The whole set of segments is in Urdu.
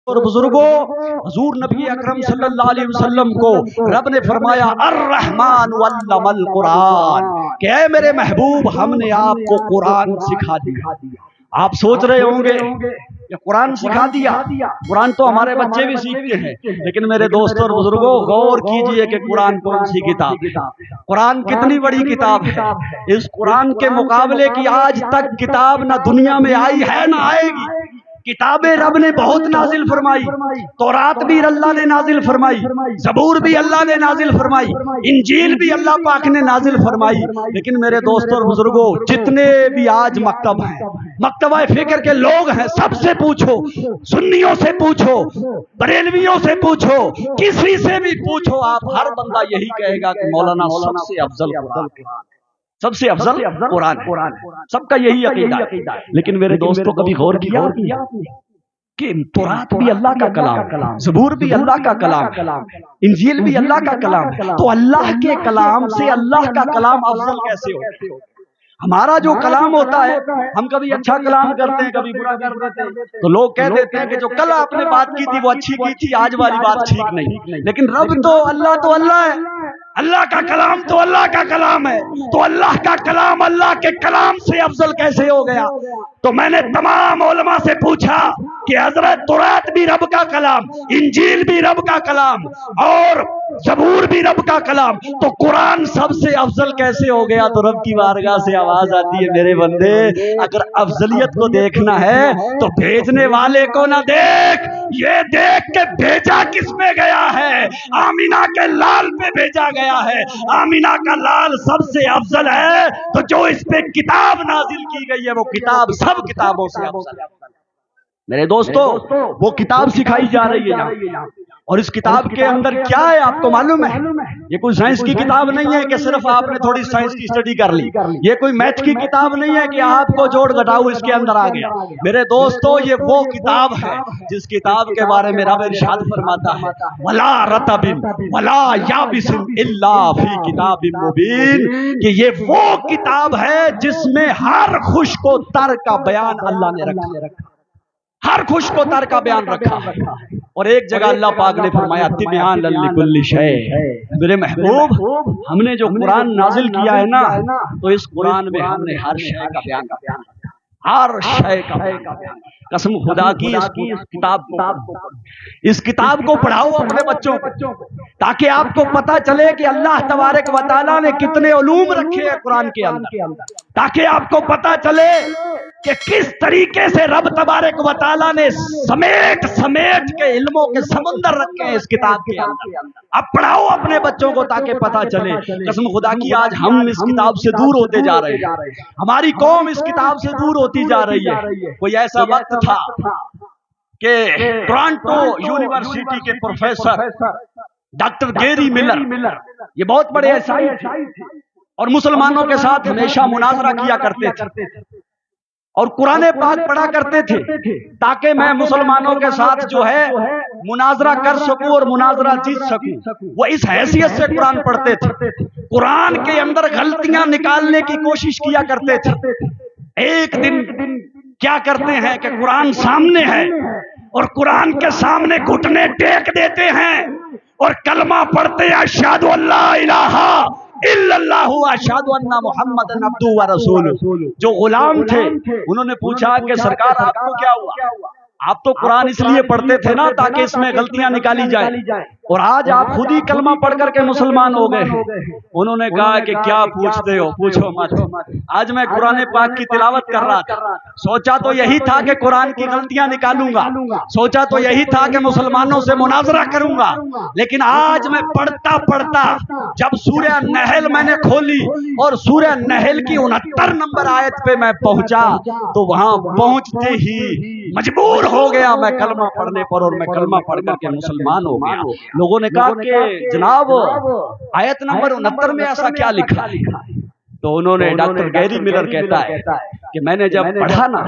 اور بزرگوں، حضور نبی اکرم صلی اللہ علیہ وسلم کو رب نے فرمایا الرحمن علم القرآن کہ اے میرے محبوب ہم نے آپ کو قرآن سکھا دیا۔ آپ سوچ رہے ہوں گے کہ قرآن سکھا دیا، قرآن تو ہمارے بچے بھی سیکھتے ہیں، لیکن میرے دوستوں اور بزرگوں غور کیجئے کہ قرآن کون سی کتاب ہے، قرآن کتنی بڑی کتاب ہے۔ اس قرآن کے مقابلے کی آج تک کتاب نہ دنیا میں آئی ہے نہ آئے گی۔ کتابیں رب نے بہت نازل فرمائی، تورات بھی اللہ نے نازل فرمائی، زبور بھی اللہ نے نازل فرمائی، انجیل بھی اللہ پاک نے نازل فرمائی، لیکن میرے دوستوں اور بزرگوں جتنے بھی آج مکتب ہیں، مکتبہ فکر کے لوگ ہیں، سب سے پوچھو، سنیوں سے پوچھو، بریلویوں سے پوچھو، کسی سے بھی پوچھو، آپ ہر بندہ یہی کہے گا کہ مولانا سب سے افضل قرآن، سب سے افضل قرآن، سب کا یہی عقیدہ ہے۔ لیکن میرے دوستوں کبھی غور کیا کہ تورات بھی اللہ کا کلام، زبور بھی اللہ کا کلام، انجیل بھی اللہ کا کلام، تو اللہ کے کلام سے اللہ کا کلام افضل کیسے ہو؟ ہمارا جو کلام ہوتا ہے، ہم کبھی اچھا کلام کرتے ہیں کبھی برا کر دیتے ہیں، تو لوگ کہہ دیتے ہیں کہ جو کل آپ نے بات کی تھی وہ اچھی کی تھی، آج والی بات ٹھیک نہیں۔ لیکن رب تو اللہ ہے، اللہ کا کلام تو اللہ کا کلام ہے، تو اللہ کا کلام اللہ کے کلام سے افضل کیسے ہو گیا؟ تو میں نے تمام علماء سے پوچھا کہ حضرت تورات بھی رب کا کلام، انجیل بھی رب کا کلام اور زبور بھی رب کا کلام، تو قرآن سب سے افضل کیسے ہو گیا؟ تو رب کی بارگاہ سے آواز آتی ہے، میرے بندے اگر افضلیت کو دیکھنا ہے تو بھیجنے والے کو نہ دیکھ، یہ دیکھ کہ بھیجا کس میں گیا ہے۔ آمینہ کے لال پہ بھیجا گیا ہے، آمینہ کا لال سب سے افضل ہے، تو جو اس پہ کتاب نازل کی گئی ہے وہ کتاب سب کتابوں سے افضل ہے۔ میرے دوستو وہ کتاب سکھائی جا رہی ہے، اور اس کتاب کے اندر کیا ہے آپ کو معلوم ہے؟ یہ کوئی سائنس کی کتاب نہیں ہے کہ صرف آپ نے تھوڑی سائنس کی اسٹڈی کر لی، یہ کوئی میتھ کی کتاب نہیں ہے کہ آپ کو جوڑ گھٹاؤ اس کے اندر آ گیا۔ میرے دوستو یہ وہ کتاب ہے جس کتاب کے بارے میں رب ارشاد فرماتا ہے وَلَا رَطَبٍ وَلَا يَابِسٍ إِلَّا فِي كِتَابٍ مُبِينٍ، کہ یہ وہ کتاب ہے جس میں ہر خشک و تر کا بیان اللہ نے رکھا، ہر خشک و تر کا بیان رکھا ہے۔ اور ایک جگہ اللہ پاک نے فرمایا تِبْيَانًا لِكُلِّ شَيْءٍ، میرے محبوب ہم نے جو قرآن نازل کیا ہے نا، تو اس قرآن میں ہم نے ہر شے کا بیان رکھا، ہر شے کا بیان۔ قسم خدا کی اس کتاب کو پڑھاؤ اپنے بچوں کو، تاکہ آپ کو پتا چلے کہ اللہ تبارک و تعالیٰ نے کتنے علوم رکھے ہیں قرآن کے اندر، تاکہ آپ کو پتا چلے کہ کس طریقے سے رب تبارک و تعالیٰ نے سمیٹ کے علموں کے سمندر رکھے ہیں اس کتاب کے اندر۔ اب پڑھاؤ اپنے بچوں کو تاکہ پتا چلے۔ قسم خدا کی آج ہم اس کتاب سے دور ہوتے جا رہے ہیں، ہماری قوم اس کتاب سے دور ہوتی جا رہی ہے۔ کوئی ایسا وقت تھا کہ ٹورانٹو یونیورسٹی کے پروفیسر ڈاکٹر گیری ملر، یہ بہت بڑے عیسائی تھے اور مسلمانوں کے ساتھ ہمیشہ مناظرہ کیا کرتے تھے اور قرآن پاک پڑھا کرتے تھے تاکہ میں مسلمانوں کے ساتھ جو ہے مناظرہ کر سکوں اور مناظرہ جیت سکوں۔ وہ اس حیثیت سے قرآن پڑھتے تھے، قرآن کے اندر غلطیاں نکالنے کی کوشش کیا کرتے تھے۔ ایک دن کیا کرتے ہیں کہ قرآن سامنے ہے اور قرآن کے سامنے گھٹنے ٹیک دیتے ہیں اور کلمہ پڑھتے ہیں اشہد ان لا الہ الا اللہ اشہد ان محمد عبدہ ورسولہ۔ جو غلام تھے انہوں نے پوچھا کہ سرکار آپ کو کیا ہوا؟ آپ تو قرآن اس لیے پڑھتے تھے نا تاکہ اس میں غلطیاں نکالی جائیں، اور آج آپ خود ہی کلمہ پڑھ کر کے مسلمان ہو گئے ہیں۔ انہوں نے کہا کہ کیا پوچھتے ہو، پوچھو مت۔ آج میں قرآن پاک کی تلاوت کر رہا تھا، سوچا تو یہی تھا کہ قرآن کی غلطیاں نکالوں گا، سوچا تو یہی تھا کہ مسلمانوں سے مناظرہ کروں گا، لیکن آج میں پڑھتا پڑھتا جب سورہ نحل میں نے کھولی اور سورہ نحل کی 69 نمبر آیت پہ میں پہنچا تو وہاں پہنچتے ہی مجبور ہو گیا میں کلمہ پڑھنے پر، اور میں کلمہ پڑھ کر کے مسلمان ہو گیا۔ لوگوں نے کہا کہ جناب آیت نمبر 69 میں ایسا کیا لکھا ہے؟ تو انہوں نے ڈاکٹر گیری ملر کہتا ہے کہ میں نے جب پڑھا نا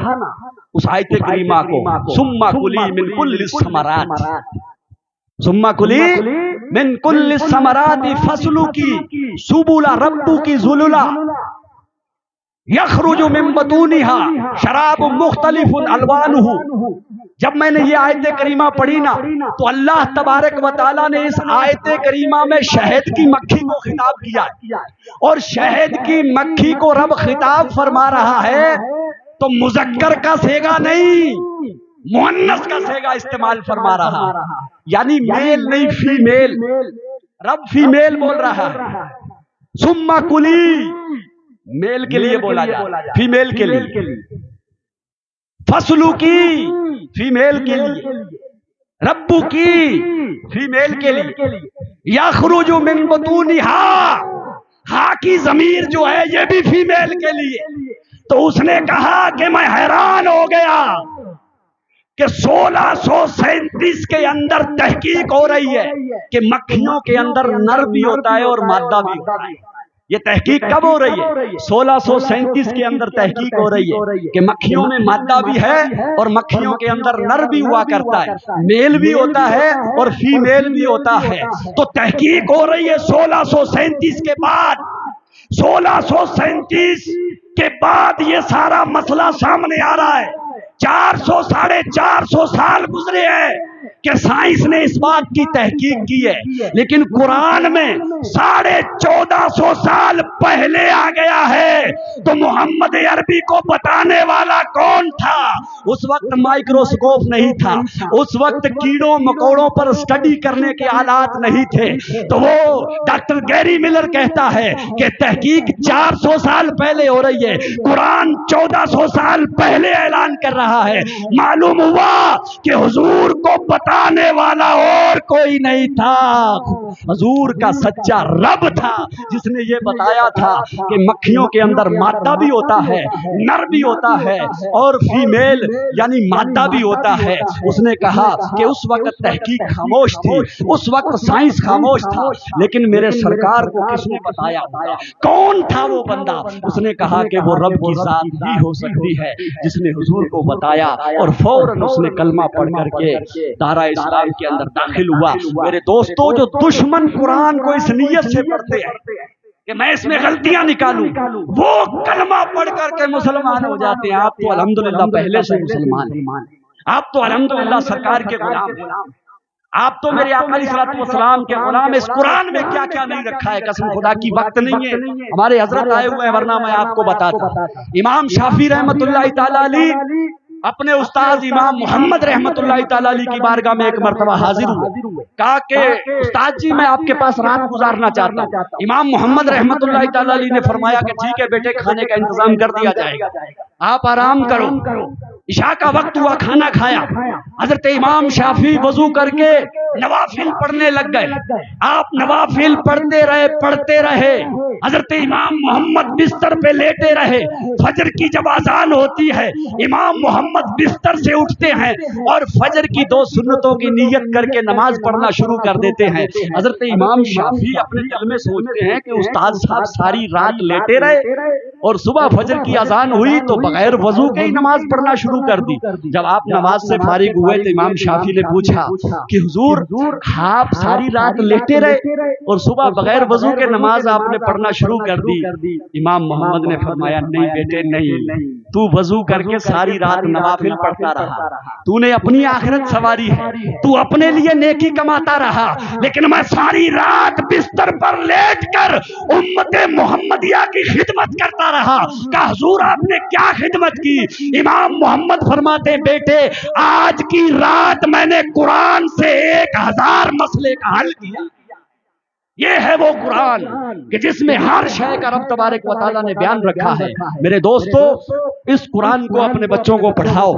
اس آیت کریمہ کو ثم کلی من کل الثمرات، ثم کلی من کل الثمرات فسلوکی سبل ربک ذللا، یخرج من بطونہا شراب مختلف الوانہ. جب میں نے یہ آیت کریمہ پڑھی نا تو اللہ تبارک و تعالیٰ نے اس آیت کریمہ میں شہد کی مکھی کو خطاب کیا، اور شہد کی مکھی کو رب خطاب فرما رہا ہے تو مذکر کا صیغہ نہیں، مؤنث کا صیغہ استعمال فرما رہا، یعنی میل نہیں فیمیل. رب فیمیل بول رہا ہے. ثم کلی، میل کے لیے بولا جائے، فیمیل کے لیے. فصلو کی، فیمیل کے لیے. ربو کی، فیمیل کے لیے. یخرج من بطونہا، ہا کی ضمیر جو ہے یہ بھی فیمیل کے لیے. تو اس نے کہا کہ میں حیران ہو گیا کہ 1637 کے اندر تحقیق ہو رہی ہے کہ مکھیوں کے اندر نر بھی ہوتا ہے اور مادہ بھی ہوتا ہے. یہ تحقیق کب ہو رہی ہے؟ 1637 کے اندر تحقیق ہو رہی ہے کہ مکھیوں میں مادہ بھی ہے اور مکھیوں کے اندر نر بھی ہوا کرتا ہے، میل بھی ہوتا ہے اور فیمیل بھی ہوتا ہے. تو تحقیق ہو رہی ہے 1637 کے بعد. 1637 کے بعد یہ سارا مسئلہ سامنے آ رہا ہے. 400-450 سال گزرے ہیں کہ سائنس نے اس بات کی تحقیق کی ہے، لیکن قرآن میں 1450 سال پہلے آ گیا ہے. تو محمد عربی کو بتانے والا کون تھا؟ اس وقت مائکروسکوپ نہیں تھا، اس وقت کیڑوں مکوڑوں پر اسٹڈی کرنے کے آلات نہیں تھے. تو وہ ڈاکٹر گیری ملر کہتا ہے کہ تحقیق 400 سال پہلے ہو رہی ہے، قرآن 1400 سال پہلے اعلان کر رہا ہے. معلوم ہوا کہ حضور کو بتانے والا اور کوئی نہیں تھا، حضور کا سچا رب تھا جس نے یہ بتایا تھا کہ مکھیوں کے اندر مادہ بھی ہوتا ہے، نر بھی ہوتا ہے اور فیمیل یعنی مادہ بھی ہوتا ہے. اس نے کہا کہ اس وقت تحقیق خاموش تھی، اس وقت سائنس خاموش تھا، لیکن میرے سرکار کو کس نے بتایا؟ کون تھا وہ بندہ؟ اس نے کہا کہ وہ رب کی ذات ہی ہو سکتی ہے جس نے حضور کو بتایا، اور فوراً اس نے کلمہ پڑھ کر کے دارہ اسلام کے اندر داخل ہوا. میرے دوستو، جو دشمن قرآن کو اس نیت سے پڑھتے ہیں کہ میں اس میں غلطیاں نکالوں، وہ کلمہ پڑھ کر کے مسلمان ہو جاتے ہیں. آپ تو الحمدللہ پہلے سے مسلمان ہیں، آپ تو الحمدللہ سرکار کے غلام ہیں، آپ تو میرے آقا علیہ الصلوۃ والسلام کے غلام. اس قرآن میں کیا کیا نہیں رکھا ہے، قسم خدا کی وقت نہیں ہے، ہمارے حضرت آئے ہوئے ہیں ورنہ میں آپ کو بتاتا. امام شافعی رحمۃ اللہ تعالی علیہ اپنے استاد امام محمد رحمت اللہ تعالیٰ علیہ کی بارگاہ میں ایک مرتبہ حاضر ہوئے، کہا کہ استاد جی میں آپ کے پاس رات گزارنا چاہتا ہوں. امام محمد رحمت اللہ تعالیٰ علیہ نے فرمایا کہ ٹھیک ہے بیٹے، کھانے کا انتظام کر دیا جائے گا، آپ آرام کرو. عشاء کا وقت ہوا، کھانا کھایا. حضرت امام شافعی وضو کر کے نوافل پڑھنے لگ گئے. آپ نوافل پڑھتے رہے. حضرت امام محمد بستر پہ لیٹے رہے. فجر کی جب اذان ہوتی ہے، امام محمد بستر سے اٹھتے ہیں اور فجر کی 2 سنتوں کی نیت کر کے نماز پڑھنا شروع کر دیتے ہیں. حضرت امام شافعی اپنے دل میں سوچتے ہیں کہ استاد صاحب ساری رات لیٹے رہے اور صبح فجر کی اذان ہوئی تو بغیر وضو کے ہی نماز پڑھنا شروع کر دی. جب آپ نماز سے فارغ ہوئے تو امام شافعی نے پوچھا کہ حضور آپ ساری رات لیٹے رہے اور صبح بغیر وضو کے نماز آپ نے پڑھنا شروع کر دی. امام محمد نے فرمایا نہیں بیٹے نہیں، تو وضو کر کے ساری رات نوافل پڑھتا رہا، تو نے اپنی آخرت سواری ہے، تو اپنے لیے نیکی کماتا رہا، لیکن میں ساری رات بستر پر لیٹ کر امت محمدیہ کی خدمت کرتا رہا. کہ حضور آپ نے کیا خدمت کی؟ امام محمد فرماتے بیٹے آج کی رات میں نے قرآن سے 1000 مسئلے کا حل کیا. یہ ہے وہ قرآن کہ جس میں ہر شے کا رب تبارک و تعالیٰ نے بیان رکھا ہے. میرے دوستو، اس قرآن کو اپنے بچوں کو پڑھاؤ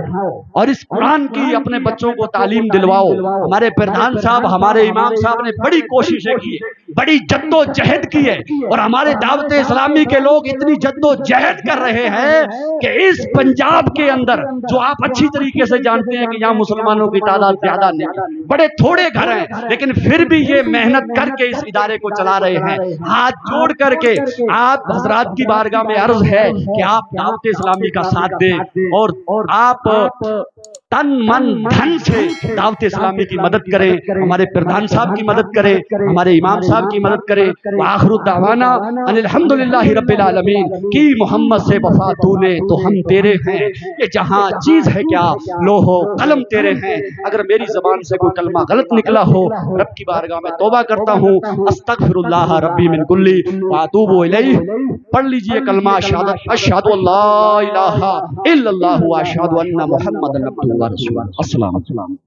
اور اس قرآن کی اپنے بچوں کو تعلیم دلواؤ. ہمارے پردھان صاحب، ہمارے امام صاحب نے بڑی کوششیں کی ہے، بڑی جد و جہد کی ہے، اور ہمارے دعوت اسلامی کے لوگ اتنی جد و جہد کر رہے ہیں کہ اس پنجاب کے اندر، جو آپ اچھی طریقے سے جانتے ہیں کہ یہاں مسلمانوں کی تعداد زیادہ نہیں، بڑے تھوڑے گھر ہیں، لیکن پھر بھی یہ محنت کر کے اس ادارے کو چلا رہے ہیں. ہاتھ جوڑ کر کے آپ حضرات کی بارگاہ میں عرض ہے کہ آپ دعوت اسلامی کا ساتھ دیں اور آپ تن من دھن سے دعوت اسلامی کی مدد کریں، ہمارے پردھان صاحب کی مدد کریں، ہمارے امام صاحب کی مدد کریں۔ وآخر دعوانا ان الحمدللہ رب العالمین کی محمد سے وفا تو نے تو ہم تیرے ہیں، یہ جہاں چیز ہے کیا لوح و قلم تیرے ہیں۔ اگر میری زبان سے کوئی کلمہ غلط نکلا ہو رب کی بارگاہ میں توبہ کرتا ہوں، استغفر اللہ ربی من کلی واتوب الیہ۔ پڑھ لیجئے کلمہ شہادت، اشہد ان لا الہ الا اللہ واشہد ان محمد عبدہ ورسولہ۔ السلام علیکم۔